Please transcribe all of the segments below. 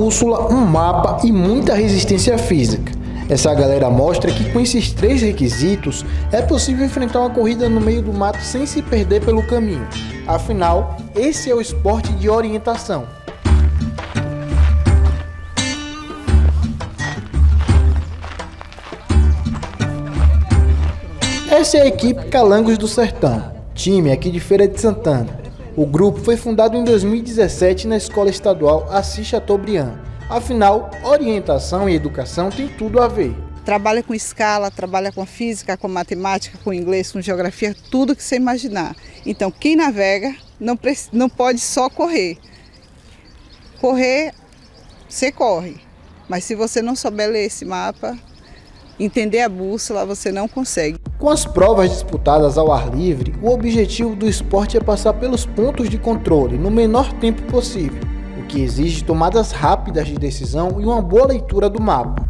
bússola, um mapa e muita resistência física. Essa galera mostra que com esses 3 requisitos é possível enfrentar uma corrida no meio do mato sem se perder pelo caminho. Afinal, esse é o esporte de orientação. Essa é a equipe Calangos do Sertão, time aqui de Feira de Santana. O grupo foi fundado em 2017 na Escola Estadual Assis Chateaubriand. Afinal, orientação e educação tem tudo a ver. Trabalha com escala, trabalha com física, com matemática, com inglês, com geografia, tudo que você imaginar. Então, quem navega não pode só correr. Correr, você corre. Mas se você não souber ler esse mapa, entender a bússola, você não consegue. Com as provas disputadas ao ar livre, o objetivo do esporte é passar pelos pontos de controle no menor tempo possível, o que exige tomadas rápidas de decisão e uma boa leitura do mapa.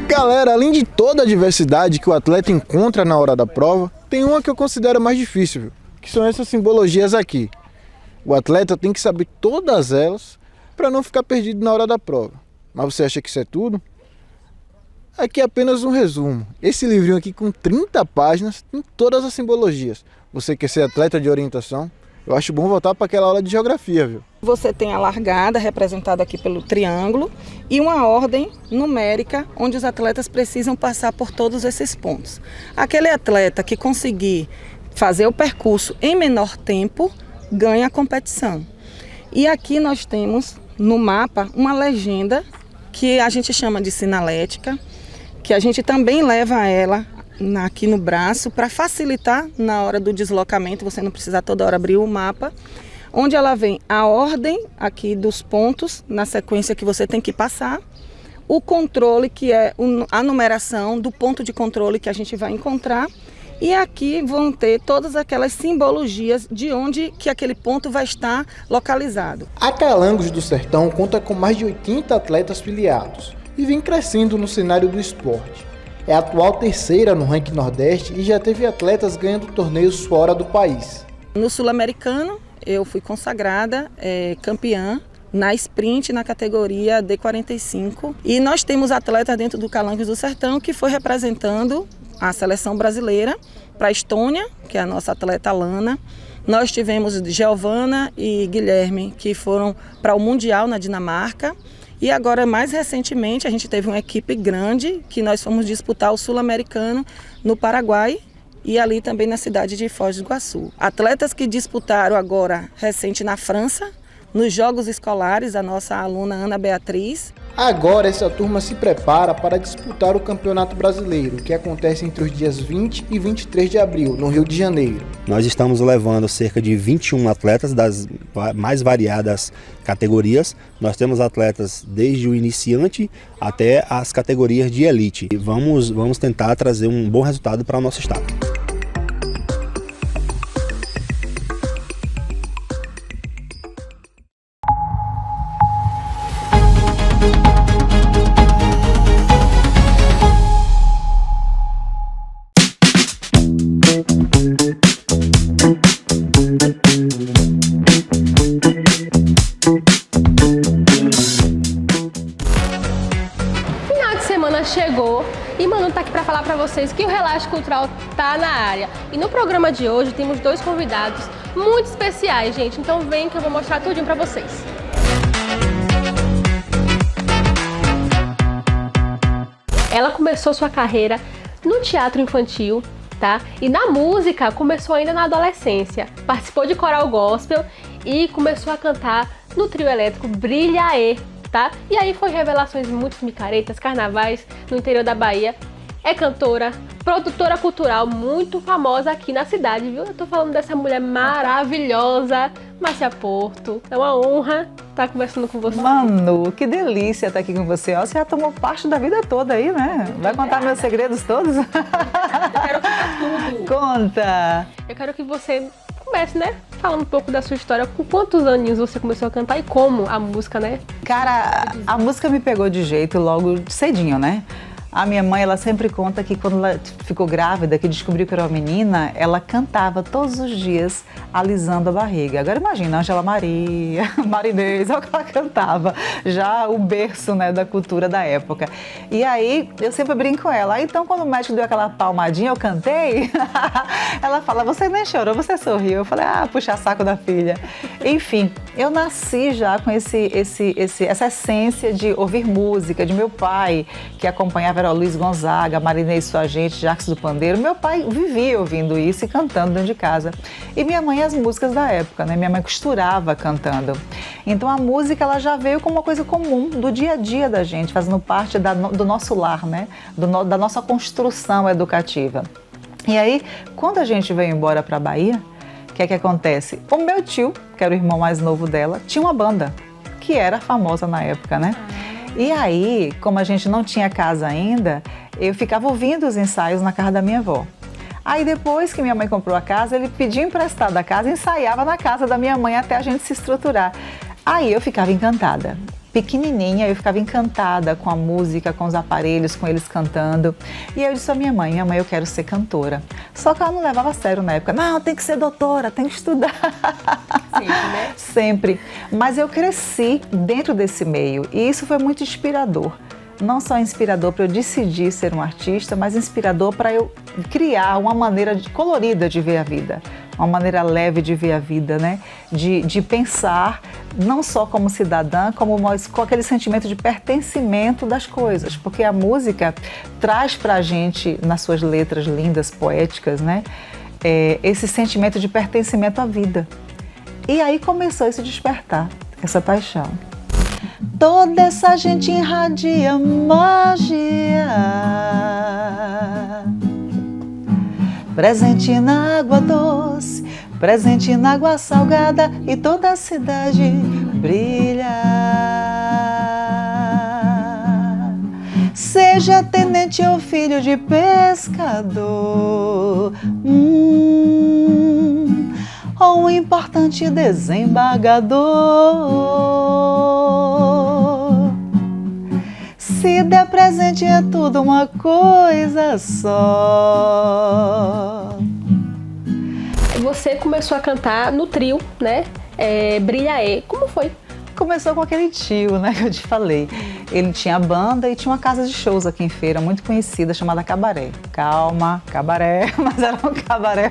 Galera, além de toda a diversidade que o atleta encontra na hora da prova, tem uma que eu considero mais difícil, viu? Que são essas simbologias aqui. O atleta tem que saber todas elas para não ficar perdido na hora da prova. Mas você acha que isso é tudo? Aqui é apenas um resumo. Esse livrinho aqui com 30 páginas tem todas as simbologias. Você quer ser atleta de orientação? Eu acho bom voltar para aquela aula de geografia, viu? Você tem a largada, representada aqui pelo triângulo, e uma ordem numérica, onde os atletas precisam passar por todos esses pontos. Aquele atleta que conseguir fazer o percurso em menor tempo, ganha a competição. E aqui nós temos no mapa uma legenda que a gente chama de sinalética, que a gente também leva ela aqui no braço para facilitar na hora do deslocamento, você não precisa toda hora abrir o mapa, onde ela vem a ordem aqui dos pontos na sequência que você tem que passar, o controle, que é a numeração do ponto de controle que a gente vai encontrar. E aqui vão ter todas aquelas simbologias de onde que aquele ponto vai estar localizado. A Calangos do Sertão conta com mais de 80 atletas filiados e vem crescendo no cenário do esporte. É a atual terceira no ranking Nordeste e já teve atletas ganhando torneios fora do país. No Sul-Americano, eu fui consagrada campeã na sprint na categoria D45. E nós temos atletas dentro do Calangos do Sertão que foi representando a seleção brasileira para a Estônia, que é a nossa atleta Lana. Nós tivemos Giovana e Guilherme, que foram para o Mundial na Dinamarca. E agora, mais recentemente, a gente teve uma equipe grande, que nós fomos disputar o Sul-Americano no Paraguai e ali também na cidade de Foz do Iguaçu. Atletas que disputaram agora, recente, na França, nos Jogos Escolares, a nossa aluna Ana Beatriz. Agora essa turma se prepara para disputar o Campeonato Brasileiro, que acontece entre os dias 20 e 23 de abril, no Rio de Janeiro. Nós estamos levando cerca de 21 atletas das mais variadas categorias. Nós temos atletas desde o iniciante até as categorias de elite. E vamos tentar trazer um bom resultado para o nosso estado. Chegou e Manu tá aqui para falar para vocês que o Relaxo Cultural tá na área. E no programa de hoje temos 2 convidados muito especiais, gente. Então vem que eu vou mostrar tudinho para vocês. Ela começou sua carreira no teatro infantil, tá? E na música começou ainda na adolescência. Participou de coral gospel e começou a cantar no trio elétrico Brilhaê. Tá? E aí foi revelações muito micaretas, carnavais no interior da Bahia. É cantora, produtora cultural muito famosa aqui na cidade, viu? Eu tô falando dessa mulher maravilhosa, Márcia Porto. É uma honra estar conversando com você. Manu, que delícia estar aqui com você. Ó, você já tomou parte da vida toda aí, né? Vai contar meus segredos todos? Eu quero contar tudo. Conta! Eu quero que você comece, né? Falando um pouco da sua história. Com quantos aninhos você começou a cantar e como a música, né? Cara, a música me pegou de jeito logo cedinho, né? A minha mãe, ela sempre conta que quando ela ficou grávida, que descobriu que era uma menina, ela cantava todos os dias, alisando a barriga. Agora imagina, Ângela Maria, Marinês, olha o que ela cantava, já o berço, né, da cultura da época. E aí, eu sempre brinco com ela. Então, quando o médico deu aquela palmadinha, eu cantei, ela fala, você nem chorou, você sorriu. Eu falei, puxa saco da filha. Enfim, eu nasci já com essa essência de ouvir música, de meu pai, que acompanhava era o Luiz Gonzaga, Marinês Sua Gente, Jacques do Pandeiro. Meu pai vivia ouvindo isso e cantando dentro de casa. E minha mãe as músicas da época, né? Minha mãe costurava cantando. Então a música ela já veio como uma coisa comum do dia a dia da gente, fazendo parte do nosso lar, né? Da nossa construção educativa. E aí, quando a gente veio embora para a Bahia, o que é que acontece? O meu tio, que era o irmão mais novo dela, tinha uma banda, que era famosa na época, né? E aí, como a gente não tinha casa ainda, eu ficava ouvindo os ensaios na casa da minha avó. Aí depois que minha mãe comprou a casa, ele pediu emprestado a casa e ensaiava na casa da minha mãe até a gente se estruturar. Aí eu ficava encantada. Pequenininha, eu ficava encantada com a música, com os aparelhos, com eles cantando. E eu disse à minha mãe, eu quero ser cantora. Só que ela não levava a sério na época. Não, tem que ser doutora, tem que estudar. Sempre, né? Sempre. Mas eu cresci dentro desse meio e isso foi muito inspirador. Não só inspirador para eu decidir ser um artista, mas inspirador para eu criar uma maneira colorida de ver a vida. Uma maneira leve de ver a vida, né? De pensar não só como cidadã, como com aquele sentimento de pertencimento das coisas. Porque a música traz para a gente, nas suas letras lindas, poéticas, né? Esse sentimento de pertencimento à vida. E aí começou esse despertar, essa paixão. Toda essa gente irradia magia, presente na água doce, presente na água salgada, e toda a cidade brilha. Seja tenente ou filho de pescador, ou um importante desembargador, se der presente é tudo uma coisa só. Você começou a cantar no trio, né? Brilhaê. Como foi? Começou com aquele tio, né, que eu te falei. Ele tinha banda e tinha uma casa de shows aqui em Feira, muito conhecida, chamada Cabaré. Calma, Cabaré, mas era um cabaré,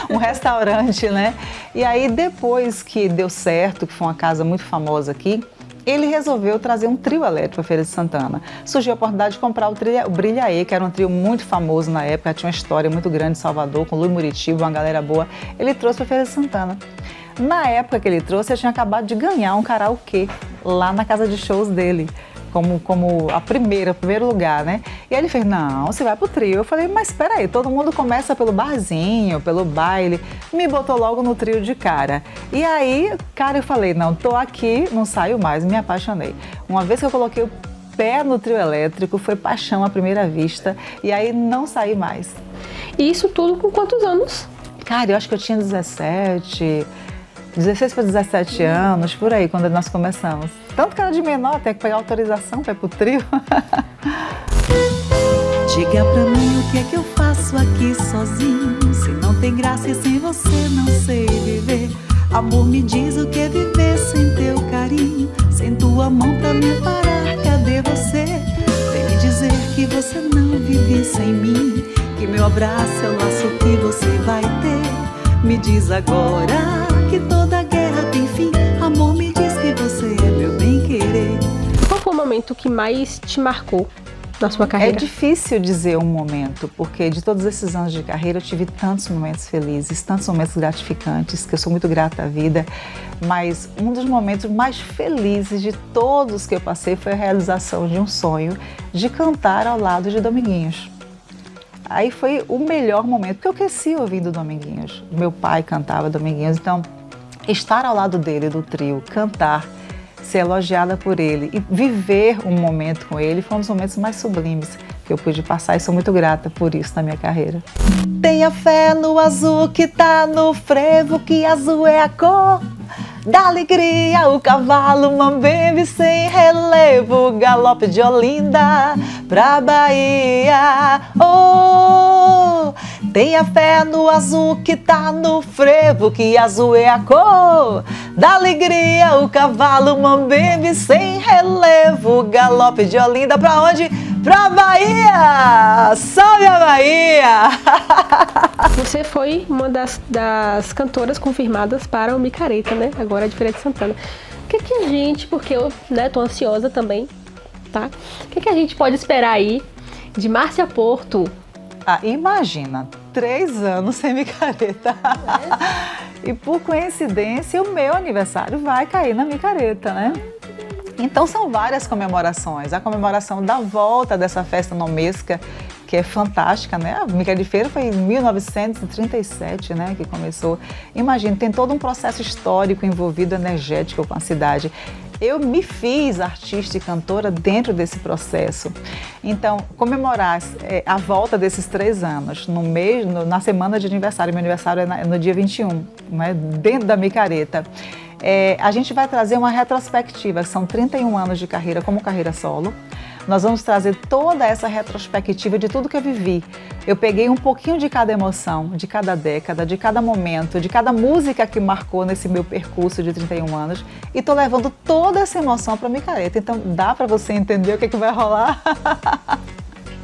um restaurante, né? E aí, depois que deu certo, que foi uma casa muito famosa aqui, ele resolveu trazer um trio elétrico para Feira de Santana. Surgiu a oportunidade de comprar o Brilhaê, que era um trio muito famoso na época, tinha uma história muito grande em Salvador, com Luiz Muritiba, uma galera boa. Ele trouxe para Feira de Santana. Na época que ele trouxe, eu tinha acabado de ganhar um karaokê lá na casa de shows dele, como o primeiro lugar, né? E aí ele fez, não, você vai pro trio. Eu falei, mas espera aí, todo mundo começa pelo barzinho, pelo baile. Me botou logo no trio de cara. E aí, cara, eu falei, não, tô aqui, não saio mais, me apaixonei. Uma vez que eu coloquei o pé no trio elétrico, foi paixão à primeira vista, e aí não saí mais. E isso tudo com quantos anos? Cara, eu acho que eu tinha 16 para 17 anos, por aí, quando nós começamos. Tanto que era de menor, até que pegar autorização para ir pro trio. Diga pra mim o que é que eu faço aqui sozinho, se não tem graça e sem você não sei viver. Amor, me diz o que é viver sem teu carinho, sem tua mão pra me parar, cadê você? Vem me dizer que você não vive sem mim, que meu abraço é o laço que você vai ter. Me diz agora que toda guerra tem fim. Amor, me diz que você é meu bem-querer. Qual foi o momento que mais te marcou na sua carreira? É difícil dizer um momento, porque de todos esses anos de carreira eu tive tantos momentos felizes, tantos momentos gratificantes, que eu sou muito grata à vida, mas um dos momentos mais felizes de todos que eu passei foi a realização de um sonho de cantar ao lado de Dominguinhos. Aí foi o melhor momento, porque eu cresci ouvindo Dominguinhos. Meu pai cantava Dominguinhos, então estar ao lado dele, do trio, cantar, ser elogiada por ele e viver um momento com ele foi um dos momentos mais sublimes que eu pude passar e sou muito grata por isso na minha carreira. Tenha fé no azul que tá no frevo, que azul é a cor Da alegria o cavalo mambembe sem relevo, galope de Olinda pra Bahia. Oh, tenha fé no azul que tá no frevo, que azul é a cor. Da alegria o cavalo mambembe sem relevo, galope de Olinda pra onde? Pra Bahia! Salve a Bahia! Você foi uma das cantoras confirmadas para o Micareta, né? Agora de Feira de Santana. O que a gente, porque eu, né, tô ansiosa também, tá? O que a gente pode esperar aí de Márcia Porto? Imagina, 3 anos sem Micareta. E por coincidência, o meu aniversário vai cair na Micareta, né? Então são várias comemorações. A comemoração da volta dessa festa nomesca, que é fantástica, né? A Micareta de Feira foi em 1937, né, que começou. Imagina, tem todo um processo histórico envolvido, energético com a cidade. Eu me fiz artista e cantora dentro desse processo. Então, comemorar a volta desses 3 anos, na semana de aniversário, meu aniversário é no dia 21, né, dentro da Micareta. A gente vai trazer uma retrospectiva, são 31 anos de carreira como carreira solo. Nós vamos trazer toda essa retrospectiva de tudo que eu vivi. Eu peguei um pouquinho de cada emoção, de cada década, de cada momento, de cada música que marcou nesse meu percurso de 31 anos e tô levando toda essa emoção para Micareta. Então dá para você entender o que vai rolar?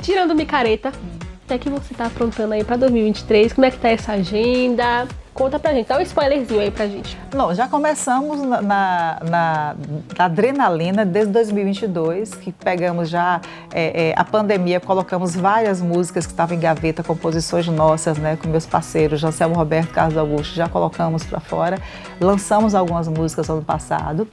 Tirando Micareta, o que você tá aprontando aí para 2023? Como é que tá essa agenda? Conta pra gente, dá um spoilerzinho aí pra gente. Não, já começamos na adrenalina desde 2022, que pegamos já a pandemia, colocamos várias músicas que estavam em gaveta, composições nossas, né, com meus parceiros, Anselmo Roberto, Carlos Augusto, já colocamos pra fora. Lançamos algumas músicas ano passado.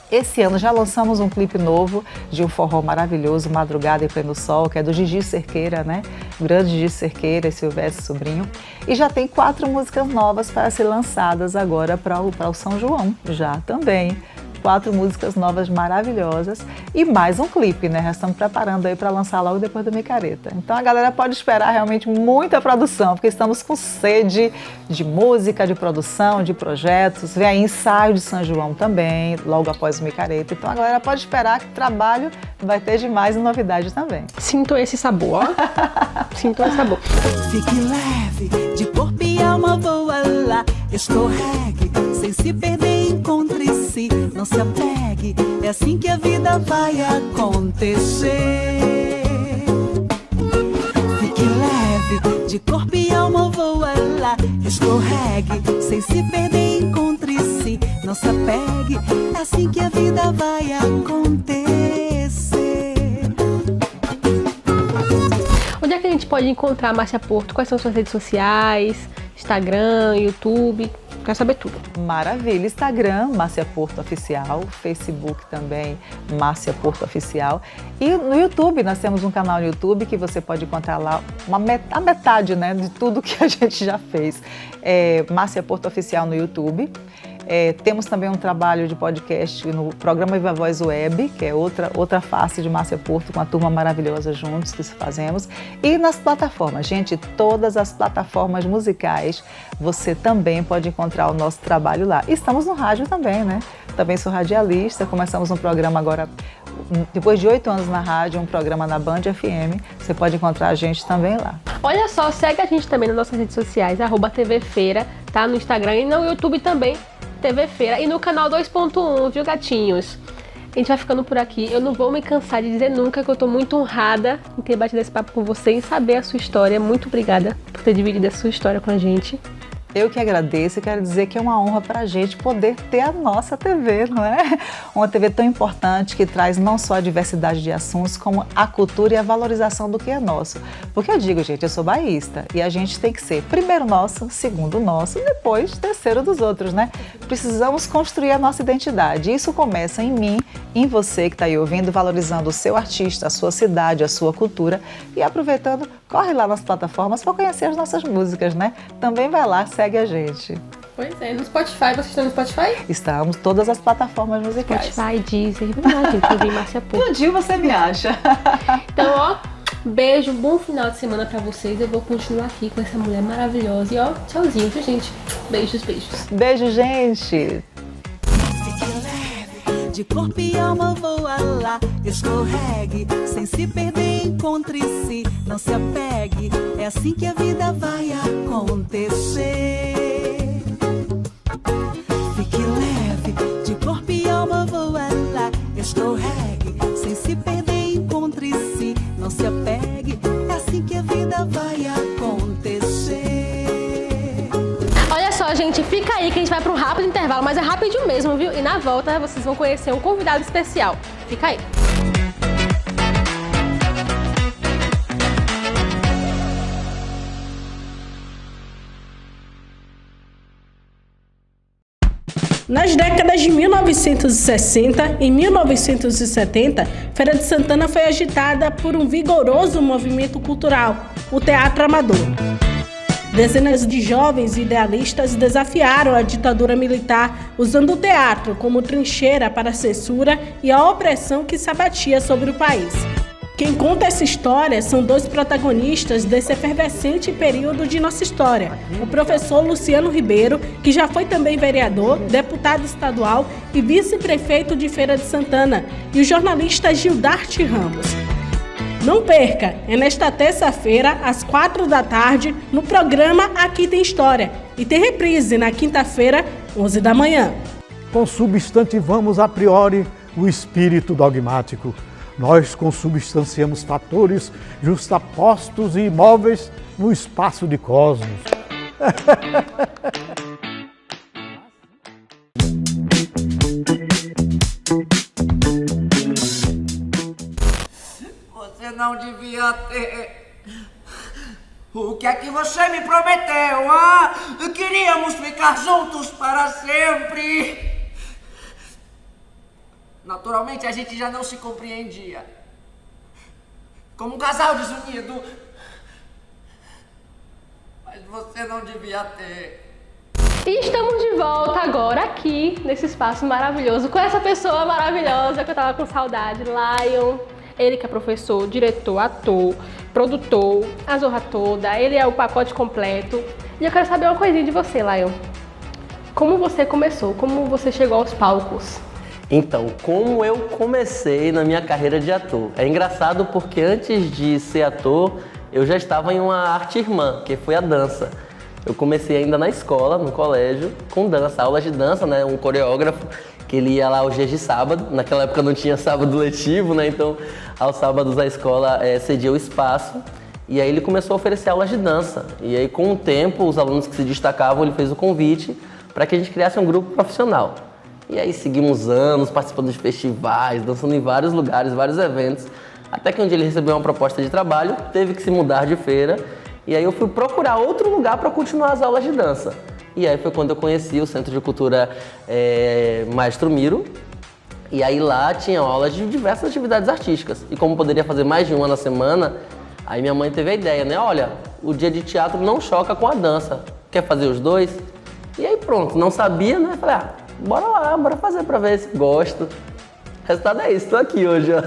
Esse ano já lançamos um clipe novo de um forró maravilhoso, Madrugada em Pleno Sol, que é do Gigi Cerqueira, né? O grande Gigi Cerqueira e Silvestre Sobrinho. E já tem 4 músicas novas para ser lançadas agora para o São João, já também. 4 músicas novas maravilhosas e mais um clipe, né? Já estamos preparando aí para lançar logo depois do Micareta. Então a galera pode esperar realmente muita produção, porque estamos com sede de música, de produção, de projetos. Vem aí ensaio de São João também, logo após o Micareta. Então a galera pode esperar que trabalho vai ter demais e novidade também. Sinto esse sabor, ó. Sinto esse sabor. Fique leve, de corpo e alma voa lá, escorregue, sem se perder, encontre-se, não se apegue, é assim que a vida vai acontecer. Fique leve, de corpo e alma voa lá, escorregue, sem se perder, encontre-se, não se apegue, é assim que a vida vai acontecer. Onde é que a gente pode encontrar a Márcia Porto? Quais são suas redes sociais? Instagram, YouTube? Quero saber tudo. Maravilha. Instagram, Márcia Porto Oficial. Facebook também, Márcia Porto Oficial. E no YouTube, nós temos um canal no YouTube que você pode encontrar lá a metade, né, de tudo que a gente já fez. Márcia Porto Oficial no YouTube. Temos também um trabalho de podcast no programa Viva Voz Web, que é outra face de Márcia Porto, com uma turma maravilhosa juntos que fazemos. E nas plataformas, gente, todas as plataformas musicais, você também pode encontrar o nosso trabalho lá. E estamos no rádio também, né? Também sou radialista, começamos um programa agora, depois de 8 anos na rádio, um programa na Band FM. Você pode encontrar a gente também lá. Olha só, segue a gente também nas nossas redes sociais, @TV Feira, tá? No Instagram e no YouTube também, TV Feira, e no canal 2.1, viu, gatinhos? A gente vai ficando por aqui. Eu não vou me cansar de dizer nunca que eu tô muito honrada em ter batido esse papo com você e saber a sua história. Muito obrigada por ter dividido a sua história com a gente. Eu que agradeço e quero dizer que é uma honra para a gente poder ter a nossa TV, não é? Uma TV tão importante que traz não só a diversidade de assuntos, como a cultura e a valorização do que é nosso. Porque eu digo, gente, eu sou baísta e a gente tem que ser primeiro nosso, segundo nosso e depois terceiro dos outros, né? Precisamos construir a nossa identidade. Isso começa em mim, em você que está aí ouvindo, valorizando o seu artista, a sua cidade, a sua cultura e aproveitando, corre lá nas plataformas para conhecer as nossas músicas, né? Também vai lá, segue a gente. Pois é, no Spotify, vocês estão no Spotify? Estamos, todas as plataformas musicais. Spotify, Deezer, verdade, gente, eu vi Márcia Porto. Um dia você me acha. Então, ó, beijo, bom final de semana pra vocês. Eu vou continuar aqui com essa mulher maravilhosa. E ó, tchauzinho, viu, gente? Beijos, beijos. Beijo, gente. de corpo e alma voa lá, escorregue, sem se perder, encontre-se, não se apegue, é assim que a vida vai acontecer. Fique leve, de corpo e alma voa lá, escorregue, sem se perder, encontre-se, não se apegue, é assim que a vida vai acontecer. Olha só, gente, fica aí que a gente vai para um rápido intervalo, mas é rapidinho mesmo, viu? E na volta vocês vão conhecer um convidado especial. Fica aí. Nas décadas de 1960 e 1970, Feira de Santana foi agitada por um vigoroso movimento cultural, o teatro amador. Dezenas de jovens idealistas desafiaram a ditadura militar usando o teatro como trincheira para a censura e a opressão que se abatia sobre o país. Quem conta essa história são dois protagonistas desse efervescente período de nossa história. O professor Luciano Ribeiro, que já foi também vereador, deputado estadual e vice-prefeito de Feira de Santana, e o jornalista Gildarte Ramos. Não perca, é nesta terça-feira, às 4 da tarde, no programa Aqui Tem História. E tem reprise na quinta-feira, 11 da manhã. Consubstantivamos a priori o espírito dogmático. Nós consubstanciamos fatores justapostos e imóveis no espaço de cosmos. Você não devia ter. O que é que você me prometeu, ah? Queríamos ficar juntos para sempre. Naturalmente, a gente já não se compreendia. Como um casal desunido. Mas você não devia ter. E estamos de volta agora aqui, nesse espaço maravilhoso, com essa pessoa maravilhosa que eu tava com saudade, Lion. Ele que é professor, diretor, ator, produtor, a zorra toda. Ele é o pacote completo. E eu quero saber uma coisinha de você, Lion. Como você começou? Como você chegou aos palcos? Então, como eu comecei na minha carreira de ator? É engraçado porque antes de ser ator, eu já estava em uma arte irmã, que foi a dança. Eu comecei ainda na escola, no colégio, com dança, aulas de dança, né? Um coreógrafo que ele ia lá aos dias de sábado. Naquela época não tinha sábado letivo, né? Então, aos sábados a escola cedia o espaço. E aí ele começou a oferecer aulas de dança. E aí, com o tempo, os alunos que se destacavam, ele fez o convite para que a gente criasse um grupo profissional. E aí seguimos anos participando de festivais, dançando em vários lugares, vários eventos, até que um dia ele recebeu uma proposta de trabalho, teve que se mudar de feira, e aí eu fui procurar outro lugar para continuar as aulas de dança. E aí foi quando eu conheci o Centro de Cultura Maestro Miro, e aí lá tinha aulas de diversas atividades artísticas. E como poderia fazer mais de uma na semana, aí minha mãe teve a ideia, né? Olha, o dia de teatro não choca com a dança, quer fazer os dois? E aí pronto, não sabia, né? Falei, bora lá, bora fazer pra ver se gosto. O resultado é isso, tô aqui hoje, ó.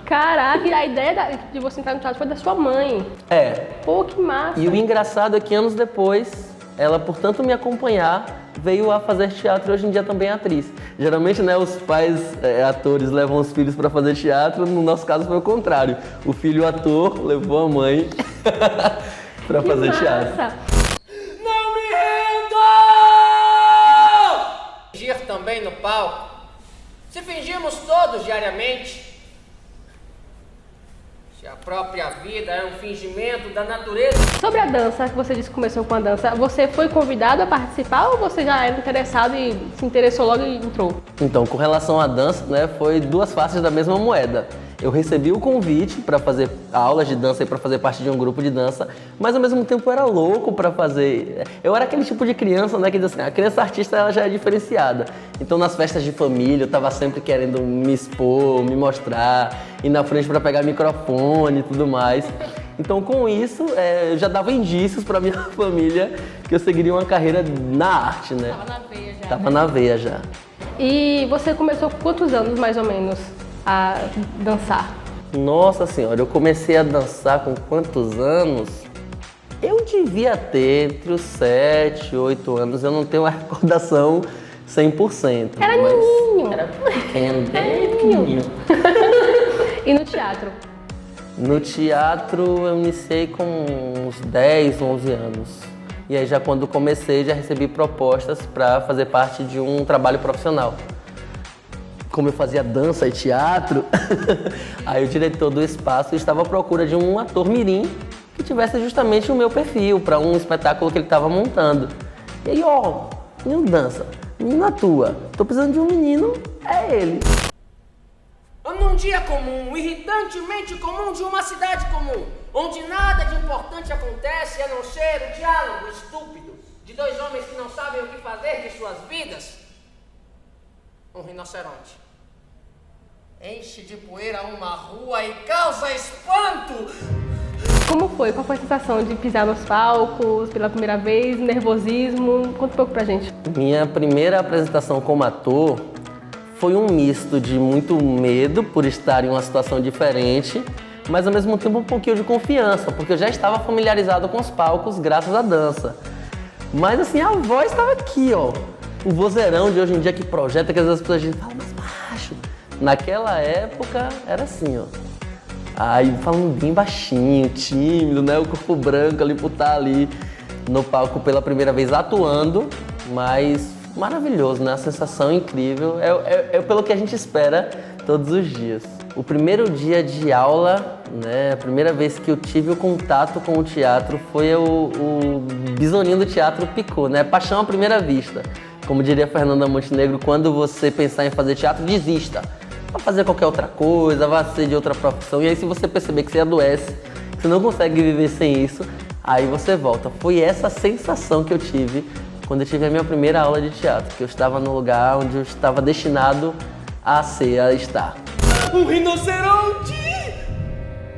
Caraca, e a ideia de você entrar no teatro foi da sua mãe. É. Pô, que massa. E o engraçado é que anos depois, ela, por tanto me acompanhar, veio a fazer teatro e hoje em dia também é atriz. Geralmente, né, os pais atores levam os filhos pra fazer teatro, no nosso caso foi o contrário. O filho ator levou a mãe pra fazer teatro. Fingir também no palco. Se fingimos todos diariamente, se a própria vida é um fingimento da natureza. Sobre a dança, que você disse que começou com a dança, você foi convidado a participar ou você já era interessado e se interessou logo e entrou? Então, com relação à dança, né, foi duas faces da mesma moeda. Eu recebi o convite para fazer aulas de dança e para fazer parte de um grupo de dança, mas ao mesmo tempo eu era louco para fazer. Eu era aquele tipo de criança, né, que diz assim, a criança artista ela já é diferenciada. Então nas festas de família eu tava sempre querendo me expor, me mostrar, ir na frente para pegar microfone e tudo mais. Então com isso eu já dava indícios para minha família que eu seguiria uma carreira na arte, né? Tava na veia já. Tava na veia já. E você começou com quantos anos mais ou menos a dançar? Nossa senhora, eu comecei a dançar com quantos anos? Eu devia ter entre os 7 e 8 anos, eu não tenho uma recordação 100%. Era mas nininho. Era pequeno, bem pequenininho. E no teatro? No teatro eu iniciei com uns 10, 11 anos. E aí já quando comecei já recebi propostas para fazer parte de um trabalho profissional. Como eu fazia dança e teatro, aí o diretor do espaço estava à procura de um ator mirim que tivesse justamente o meu perfil para um espetáculo que ele estava montando. E aí, menino dança, menino atua, tô precisando de um menino, é ele. Num dia comum, irritantemente comum de uma cidade comum, onde nada de importante acontece a não ser o diálogo estúpido de dois homens que não sabem o que fazer de suas vidas, um rinoceronte enche de poeira uma rua e causa espanto. Como foi? Qual foi a sensação de pisar nos palcos pela primeira vez, nervosismo? Conta um pouco pra gente. Minha primeira apresentação como ator foi um misto de muito medo por estar em uma situação diferente, mas ao mesmo tempo um pouquinho de confiança, porque eu já estava familiarizado com os palcos graças à dança. Mas assim, a voz estava aqui, o vozeirão de hoje em dia que projeta, que às vezes as pessoas dizem, fala mais baixo. Naquela época era assim, aí falando bem baixinho, tímido, né? O corpo branco ali por estar ali no palco pela primeira vez atuando, mas maravilhoso, né? A sensação incrível, é pelo que a gente espera todos os dias. O primeiro dia de aula, né? A primeira vez que eu tive o contato com o teatro foi o bisoninho do teatro picou, né? Paixão à primeira vista. Como diria Fernanda Montenegro, quando você pensar em fazer teatro, desista. Vá fazer qualquer outra coisa, vá ser de outra profissão. E aí se você perceber que você adoece, que você não consegue viver sem isso, aí você volta. Foi essa sensação que eu tive quando eu tive a minha primeira aula de teatro, que eu estava no lugar onde eu estava destinado a estar. Um rinoceronte!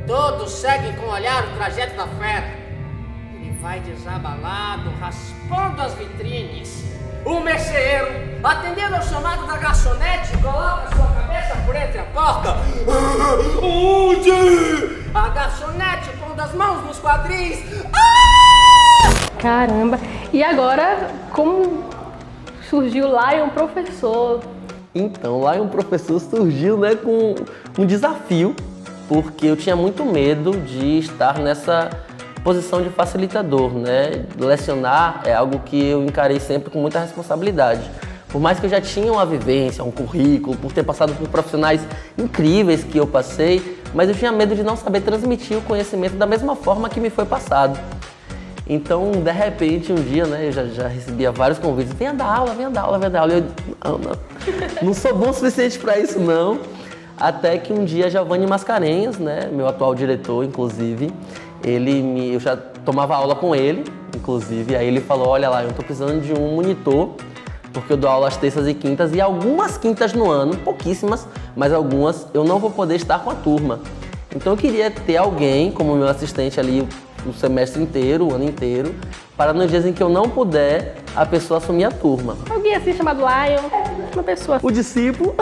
Todos seguem com o olhar o trajeto da fera. Ele vai desabalado, raspando as vitrines. O merceeiro, atendendo ao chamado da garçonete, coloca sua cabeça por entre a porta. Onde? A garçonete pondo as mãos nos quadris. Caramba! E agora, como surgiu Lion Professor? Então, Lion Professor surgiu, né, com um desafio, porque eu tinha muito medo de estar nessa posição de facilitador, né? Lecionar é algo que eu encarei sempre com muita responsabilidade. Por mais que eu já tinha uma vivência, um currículo, por ter passado por profissionais incríveis que eu passei, mas eu tinha medo de não saber transmitir o conhecimento da mesma forma que me foi passado. Então, de repente, um dia, né, eu já recebia vários convites, venha dar aula, venha dar aula, venha dar aula. E eu, não sou bom o suficiente para isso, não. Até que um dia, Giovanni Mascarenhas, né, meu atual diretor, inclusive, eu já tomava aula com ele, inclusive, aí ele falou, olha lá, eu tô precisando de um monitor, porque eu dou aula às terças e quintas, e algumas quintas no ano, pouquíssimas, mas algumas, eu não vou poder estar com a turma. Então eu queria ter alguém como meu assistente ali o semestre inteiro, o ano inteiro, para nos dias em que eu não puder, a pessoa assumir a turma. Alguém assim chamado Lion, uma pessoa. O discípulo.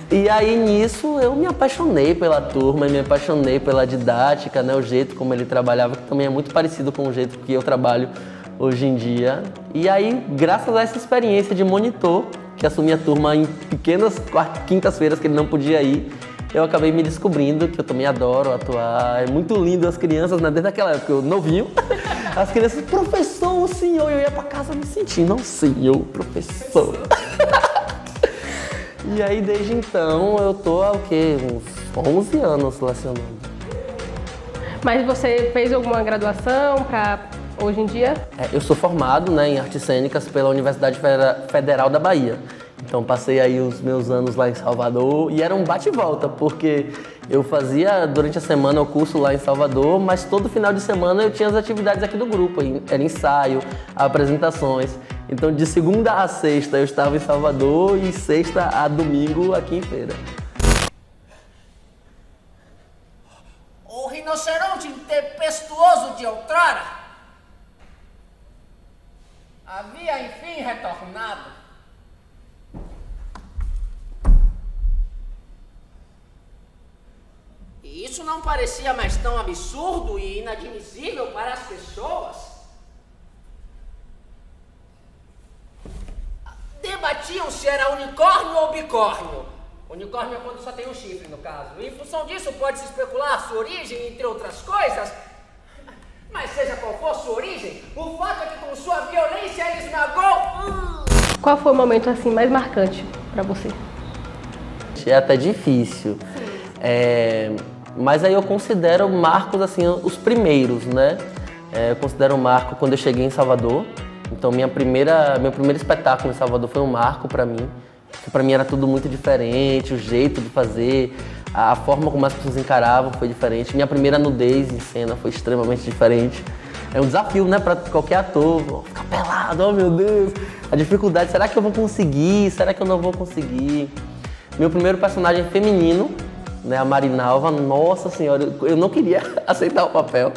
E aí nisso eu me apaixonei pela turma, me apaixonei pela didática, né, o jeito como ele trabalhava, que também é muito parecido com o jeito que eu trabalho hoje em dia. E aí, graças a essa experiência de monitor, que assumi a turma em pequenas quintas-feiras que ele não podia ir, eu acabei me descobrindo que eu também adoro atuar. É muito lindo as crianças, né? Desde aquela época, eu novinho, as crianças, professor, o senhor, eu ia pra casa me sentindo, não, senhor, professor. E aí, desde então, eu tô há, uns 11 anos lecionando. Mas você fez alguma graduação para hoje em dia? Eu sou formado, né, em artes cênicas pela Universidade Federal da Bahia. Então passei aí os meus anos lá em Salvador e era um bate e volta, porque eu fazia durante a semana o curso lá em Salvador, mas todo final de semana eu tinha as atividades aqui do grupo, era ensaio, apresentações. Então de segunda a sexta eu estava em Salvador e sexta a domingo aqui em Feira. O rinoceronte tempestuoso de outrora havia enfim retornado. E isso não parecia mais tão absurdo e inadmissível para as pessoas. debatiam se era unicórnio ou bicórnio. Unicórnio é quando só tem um chifre, no caso. E em função disso pode-se especular a sua origem, entre outras coisas. Mas seja qual for sua origem, o fato é que com sua violência ele esmagou... Qual foi o momento assim mais marcante para você? É até difícil. Mas aí eu considero marcos assim, os primeiros, né? Eu considero um marco quando eu cheguei em Salvador. Então meu primeiro espetáculo em Salvador foi um marco para mim. Porque para mim era tudo muito diferente, o jeito de fazer, a forma como as pessoas encaravam foi diferente. Minha primeira nudez em cena foi extremamente diferente. É um desafio, né, para qualquer ator, ficar pelado, oh meu Deus. A dificuldade, será que eu vou conseguir? Será que eu não vou conseguir? Meu primeiro personagem feminino, né, a Marinalva, nossa senhora, eu não queria aceitar o papel.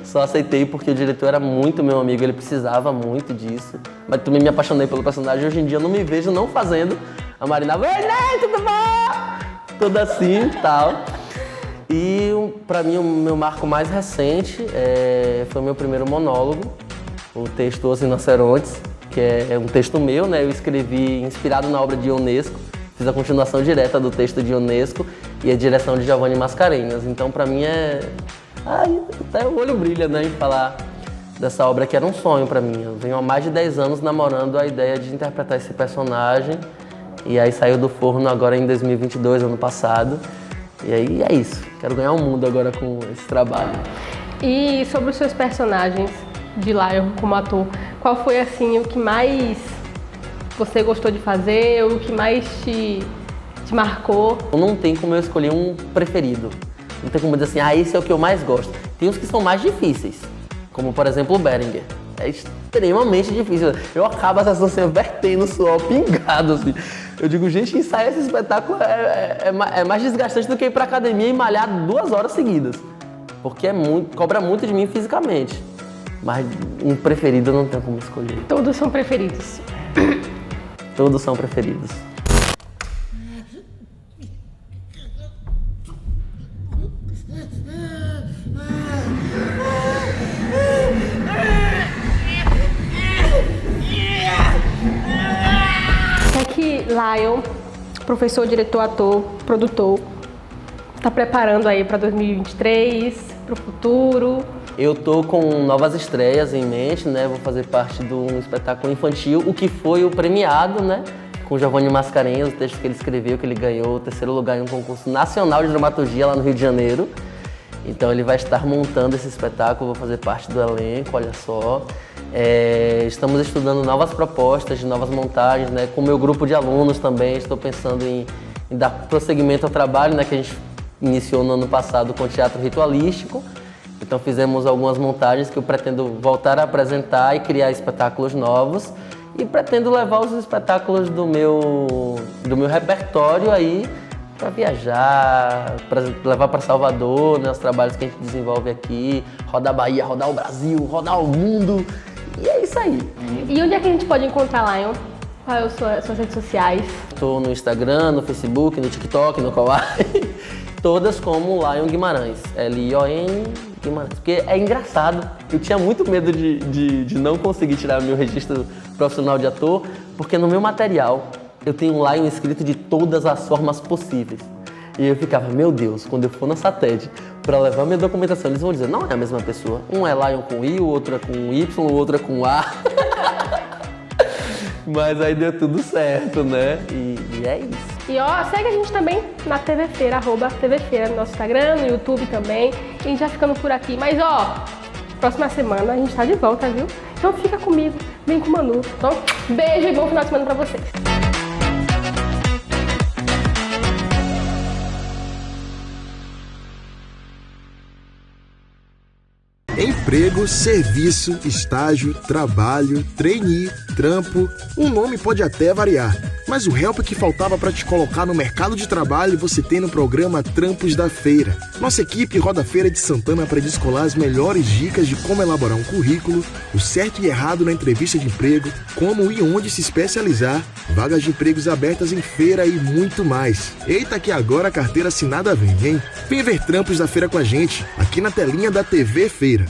Só aceitei porque o diretor era muito meu amigo, ele precisava muito disso. Mas também me apaixonei pelo personagem. Hoje em dia eu não me vejo não fazendo a Marinalva. Ei, Ney, tudo bom? Toda assim e tal. E pra mim o meu marco mais recente foi o meu primeiro monólogo, o texto Os Rinocerontes, que é um texto meu, né? Eu escrevi inspirado na obra de Ionesco. Fiz a continuação direta do texto de Ionesco e a direção de Giovanni Mascarenhas. Então pra mim até o olho brilha, né, em falar dessa obra que era um sonho pra mim. Eu venho há mais de 10 anos namorando a ideia de interpretar esse personagem e aí saiu do forno agora em 2022, ano passado. E aí é isso, quero ganhar o mundo agora com esse trabalho. E sobre os seus personagens de Lion como ator, qual foi assim o que mais você gostou de fazer, o que mais te marcou? Não tem como eu escolher um preferido. Não tem como dizer assim, esse é o que eu mais gosto. Tem uns que são mais difíceis, como por exemplo o Berenguer. É extremamente difícil. Eu acabo a sessão assim, vertendo suor, pingado assim. Eu digo, gente, ensaiar esse espetáculo é mais desgastante do que ir pra academia e malhar 2 horas seguidas. Porque cobra muito de mim fisicamente. Mas um preferido eu não tenho como escolher. Todos são preferidos. Todos são preferidos. Lion, professor, diretor, ator, produtor, está preparando aí para 2023, para o futuro? Eu tô com novas estreias em mente, né? Vou fazer parte de um espetáculo infantil, o que foi o premiado, né? Com Giovanni Mascarenhas, o texto que ele escreveu, que ele ganhou o 3º lugar em um concurso nacional de dramaturgia lá no Rio de Janeiro. Então ele vai estar montando esse espetáculo, vou fazer parte do elenco, olha só. Estamos estudando novas propostas de novas montagens, né? Com o meu grupo de alunos também, estou pensando em dar prosseguimento ao trabalho, né? Que a gente iniciou no ano passado com o teatro ritualístico. Então fizemos algumas montagens que eu pretendo voltar a apresentar e criar espetáculos novos. E pretendo levar os espetáculos do meu repertório aí para viajar, para levar para Salvador, né, os trabalhos que a gente desenvolve aqui, rodar a Bahia, rodar o Brasil, rodar o mundo. E é isso aí. E onde é que a gente pode encontrar Lion? Quais são as suas redes sociais? Estou no Instagram, no Facebook, no TikTok, no Kawaii. Todas como Lion Guimarães. L-I-O-N Guimarães. Porque é engraçado. Eu tinha muito medo de não conseguir tirar meu registro profissional de ator, porque no meu material eu tenho um Lion escrito de todas as formas possíveis. E eu ficava, meu Deus, quando eu for na SATED para levar minha documentação, eles vão dizer, não é a mesma pessoa. Um é Lion com I, o outro é com Y, o outro é com A. Mas aí deu tudo certo, né? E é isso. E ó, segue a gente também na TV Feira, @TVFeira, no nosso Instagram, no YouTube também. E a gente já ficando por aqui. Mas ó, próxima semana a gente tá de volta, viu? Então fica comigo, vem com o Manu. Então, beijo e bom final de semana pra vocês. Emprego, serviço, estágio, trabalho, trainee, trampo, o nome pode até variar, mas o help que faltava para te colocar no mercado de trabalho você tem no programa Trampos da Feira. Nossa equipe roda a Feira de Santana para descolar as melhores dicas de como elaborar um currículo, o certo e errado na entrevista de emprego, como e onde se especializar, vagas de empregos abertas em feira e muito mais. Eita que agora a carteira assinada vem, hein? Vem ver Trampos da Feira com a gente, aqui na telinha da TV Feira.